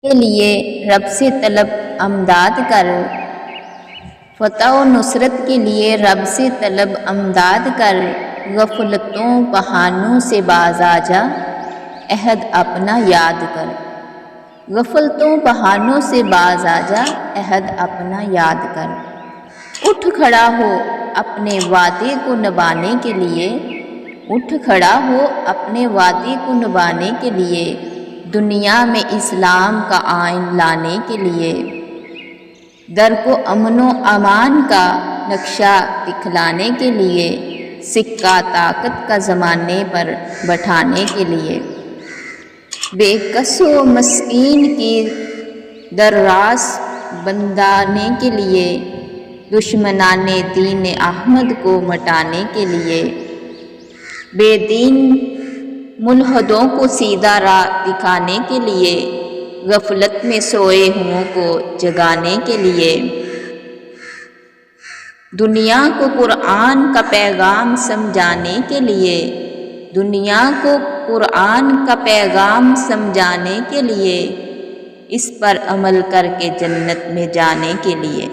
کے لیے رب سے طلب امداد کر، فتح و نصرت کے لیے رب سے طلب امداد کر، غفلتوں بہانوں سے باز آ جا، عہد اپنا یاد کر۔ غفلتوں بہانوں سے باز آ جا، عہد اپنا یاد کر۔ اٹھ کھڑا ہو اپنے وعدے کو نبھانے کے لیے، اٹھ کھڑا ہو اپنے وعدے کو نبھانے کے لیے، دنیا میں اسلام کا آئین لانے کے لیے، در کو امن و امان کا نقشہ دکھلانے کے لیے، سکہ طاقت کا زمانے پر بٹھانے کے لیے، بے کس و مسکین کی در راست بندانے کے لیے، دشمنان دین احمد کو مٹانے کے لیے، بے دین ملحدوں کو سیدھا راہ دکھانے کے لیے، غفلت میں سوئے ہوئوں کو جگانے کے لیے، دنیا کو قرآن کا پیغام سمجھانے کے لیے، دنیا کو قرآن کا پیغام سمجھانے کے لیے، اس پر عمل کر کے جنت میں جانے کے لیے۔